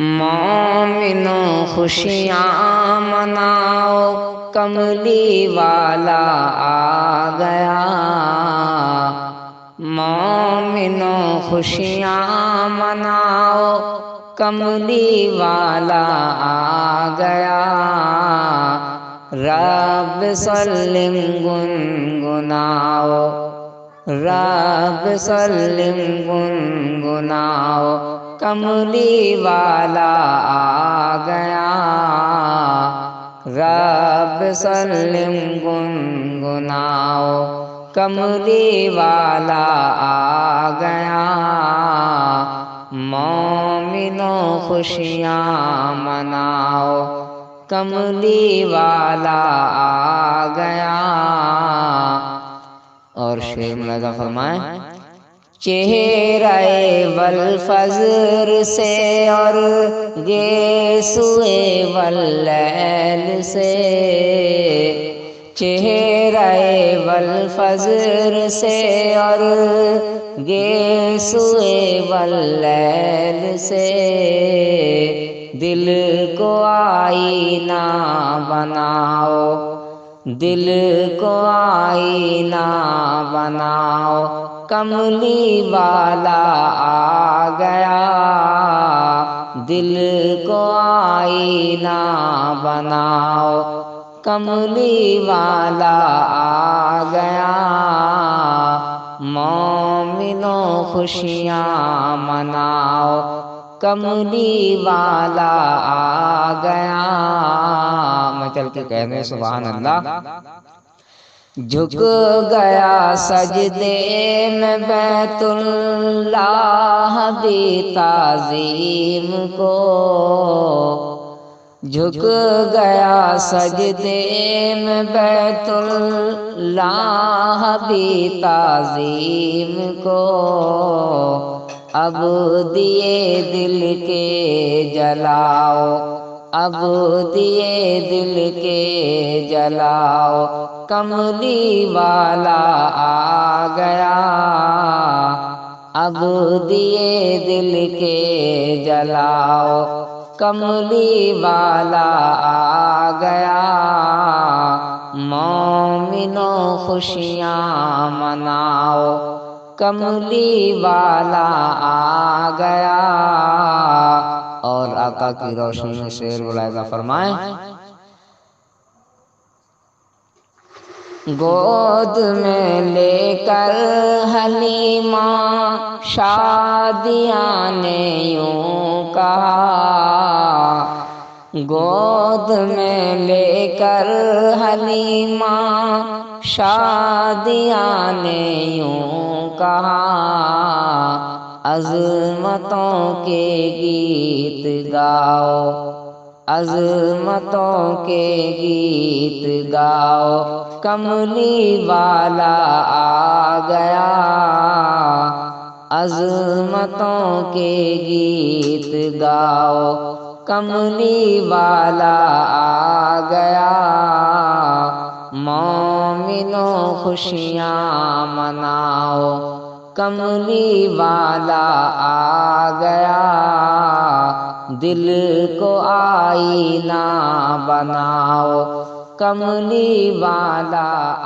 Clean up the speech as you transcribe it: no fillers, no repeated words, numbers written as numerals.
مومنوں خوشیاں مناؤ، کملی والا آ گیا۔ مومنوں خوشیاں مناؤ، کملی والا آ گیا۔ رب سلم گنگناؤ، رب سلم گنگناؤ، کملی والا آ گیا۔ رب سلم گنگناؤ، کملی والا آ گیا۔ مومنوں خوشیاں مناؤ، کملی والا آ گیا۔ اور شعر ملاحظہ فرمائیں، چہرہ والفجر سے اور گیسوئے واللیل سے، چہرہ والفجر سے اور گیسوئے واللیل سے، دل کو آئینہ بناؤ، دل کو آئینہ بناؤ، کملی والا آ گیا۔ دل کو آئینہ بناؤ، کملی والا آ گیا۔ مومنوں خوشیاں مناؤ، کملی والا آ گیا۔ میں چل کے کہنے سبحان اللہ۔ جھک گیا سجدے میں بیت اللہ بھی تعظیم کو، جھک گیا سجدے میں بیت اللہ بھی تعظیم کو۔ اب دیے دل کے جلاؤ، اب دیے دل کے جلاؤ، کملی والا آ گیا۔ اب دیے دل کے جلاؤ، کملی والا آ گیا۔ مومنوں خوشیاں مناؤ، کملی والا آ گیا۔ اور آقا کی روشنی میں شعر ملاحظہ فرمائیں، گود میں لے کر حلیمہ شادیاں نے یوں کہا، گود میں لے کر حلیمہ شادیاں نے یوں کہا، عظمتوں کے گیت گاؤ، عظمتوں کے گیت گاؤ، کملی والا آ گیا۔ عظمتوں کے گیت گاؤ، کملی والا آ گیا۔ مومنوں خوشیاں مناؤ، کملی والا آ گیا۔ دل کو آئینہ بناؤ، کملی والا آ